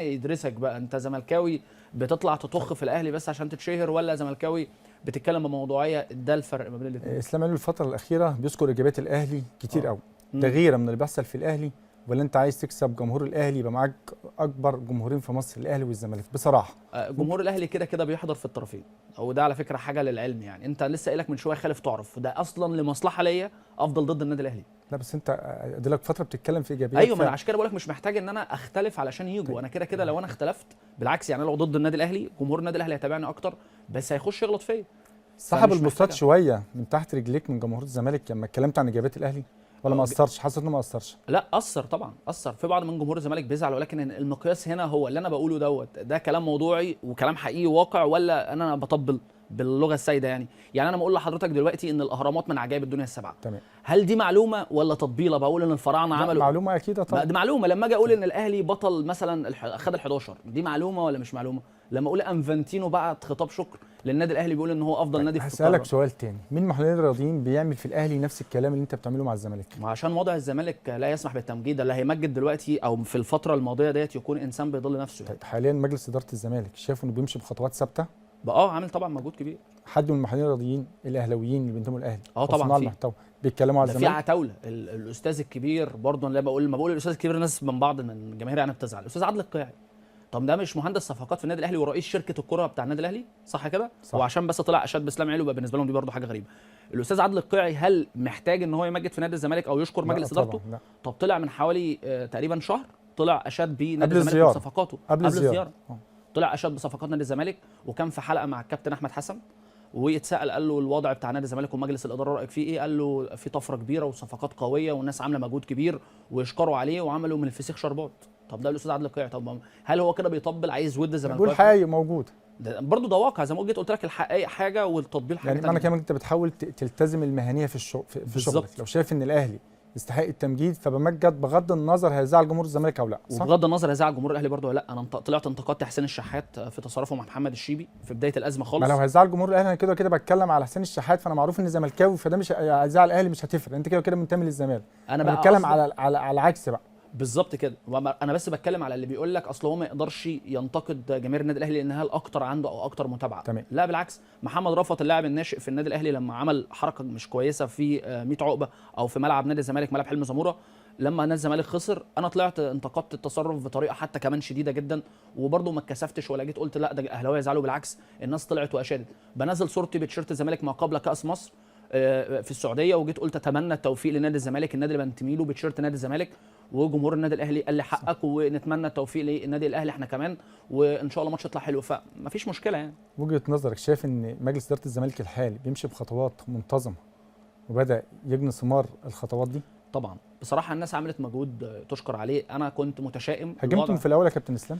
يدرسك بقى، انت زملكاوي بتطلع تطخ في الاهلي بس عشان تتشهر، ولا زملكاوي بتتكلم بموضوعيه؟ ده الفرق ما بين الاثنين. اسلام علو الفتره الاخيره بيذكر ايجابيات الاهلي كتير قوي، ده مم. غير من اللي بيحصل في الاهلي. ولا انت عايز تكسب جمهور الاهلي يبقى معاك اكبر جمهورين في مصر، الاهلي والزمالك بصراحه. جمهور الاهلي كده كده بيحضر في الطرفين، وده على فكره حاجه للعلم. يعني انت لسه قايلك من شويه خالف تعرف، ده اصلا لمصلحه ليا افضل ضد النادي الاهلي. لا بس انت اديلك فتره بتتكلم في ايجابيات. ايوه، ما انا عشان كده بقول لك مش محتاج ان انا اختلف علشان يجوا. طيب. انا كده كده لو انا اختلفت بالعكس، يعني لو ضد النادي الاهلي جمهور النادي الاهلي هيتابعني اكتر، بس هيخش يغلط فيا. سحب البوستات شويه من تحت رجليك من جمهور الزمالك لما اتكلمت عن ايجابيات الاهلي، ولا ما اثرش؟ حاسس انه ما اثرش؟ لا اثر طبعا، اثر. في بعض من جمهور الزمالك بيزعل، ولكن المقياس هنا هو اللي انا بقوله ده كلام موضوعي وكلام حقيقي واقع، ولا انا بطبل باللغه السائده يعني انا بقول لحضرتك دلوقتي ان الاهرامات من عجائب الدنيا السبعه. تمام. هل دي معلومه ولا تطبيله؟ بقول ان الفراعنه عملوا معلومه اكيد طبعا. دي معلومه. لما اجي اقول ان الاهلي بطل مثلا خد ال11، دي معلومه ولا مش معلومه؟ لما اقول انفانتينو بعت خطاب شكر للنادي الاهلي بيقول ان هو افضل نادي في القاره. هسألك سؤال تاني، مين محللين الرياضيين بيعمل في الاهلي نفس الكلام اللي انت بتعمله مع الزمالك؟ ما عشان وضع الزمالك لا يسمح بالتمجيد. اللي هيمجد دلوقتي او في الفتره الماضيه ديت يكون انسان بيضل نفسه. طيب حاليا مجلس اداره الزمالك شايف انه بيمشي بخطوات ثابته؟ بقى عامل طبعا مجهود كبير. حد من المحللين الرياضيين الاهلاويين اللي بينتموا للاهلي طبعا في المحتوى بيتكلموا على في الزمالك؟ عتاوله. الاستاذ الكبير برضه، اللي ما بقول الاستاذ الكبير الناس من بعض من الجماهير يعني بتزعل، الاستاذ عادل القيعي. طب ده مش مهندس صفقات في النادي الاهلي ورئيس شركه الكره بتاع النادي الاهلي، صح كده؟ وعشان بس طلع اشاد باسلام علو بقى بالنسبه لهم دي برضه حاجه غريبه. الاستاذ عادل القيعي هل محتاج ان هو يمجد في نادي الزمالك او يشكر مجلس ادارته؟ لا. طب طلع من حوالي تقريبا شهر، طلع اشاد بنادي الزمالك بصفقاته قبل الزياره. طلع اشاد بصفقات نادي الزمالك، وكان في حلقه مع الكابتن احمد حسن ويتسال قال له الوضع بتاع نادي الزمالك ومجلس الاداره رايك فيه ايه؟ قال له في طفره كبيره وصفقات قويه والناس عامله مجهود كبير ويشكروا عليه وعملوا من الفسيخ شربات. طب ده الاستاذ عادل القيعي. طب هل هو كده بيطبل عايز ود الزمالك؟ بقول حقيقي موجود برضه، ده واقع. زي ما جيت قلت لك الحقيقه حاجه والتطبيل حاجه يعني. معنى كمان انت بتحاول تلتزم المهنيه في الشغل في شغلك. لو شايف ان الاهلي يستحق التمجيد فبمجد بغض النظر هيزعل جمهور الزمالك او لا، صح؟ وبغض النظر هيزعل جمهور الاهلي برضه ولا لا. انا طلعت انتقدت حسين الشحات في تصرفه مع محمد الشيبي في بدايه الازمه خالص. ما لو هيزعل جمهور الاهلي انا كده كده بتكلم على حسين الشحات، فانا معروف اني زملكاوي، فده مش هيزعل الاهلي، مش هتفرق. انت كده كده منتمي للزمالك. انا بتكلم على العكس بقى. بالظبط كده. انا بس بتكلم على اللي بيقول لك اصل هو ما يقدرش ينتقد جماهير النادي الاهلي لانها الاكتر عنده او اكتر متابعه. تمام. لا بالعكس، محمد رفعت اللاعب الناشئ في النادي الاهلي لما عمل حركه مش كويسه في 100 عقبه او في ملعب نادي الزمالك، ملعب حلمي زموره، لما نادي الزمالك خسر، انا طلعت انتقدت التصرف بطريقه حتى كمان شديده جدا، وبرده ما اتكسفتش ولا جيت قلت لا ده اهلاويه يزعلوا. بالعكس، الناس طلعت واشادت. بنزل صورتي بتيشيرت الزمالك ما قبل كاس مصر في السعوديه، وجيت قلت اتمنى التوفيق لنادي الزمالك، النادي اللي بنتمي له، بتيشيرت نادي الزمالك. وجمهور النادي الاهلي قال لي حقك، ونتمنى التوفيق للنادي الاهلي احنا كمان، وان شاء الله ماتش يطلع حلو. فمفيش مشكله يعني. وجهه نظرك شايف ان مجلس اداره الزمالك الحالي بيمشي بخطوات منتظمه وبدا يجني ثمار الخطوات دي؟ طبعا بصراحه الناس عملت مجهود تشكر عليه. انا كنت متشائم. هاجمتم في الاول يا كابتن اسلام؟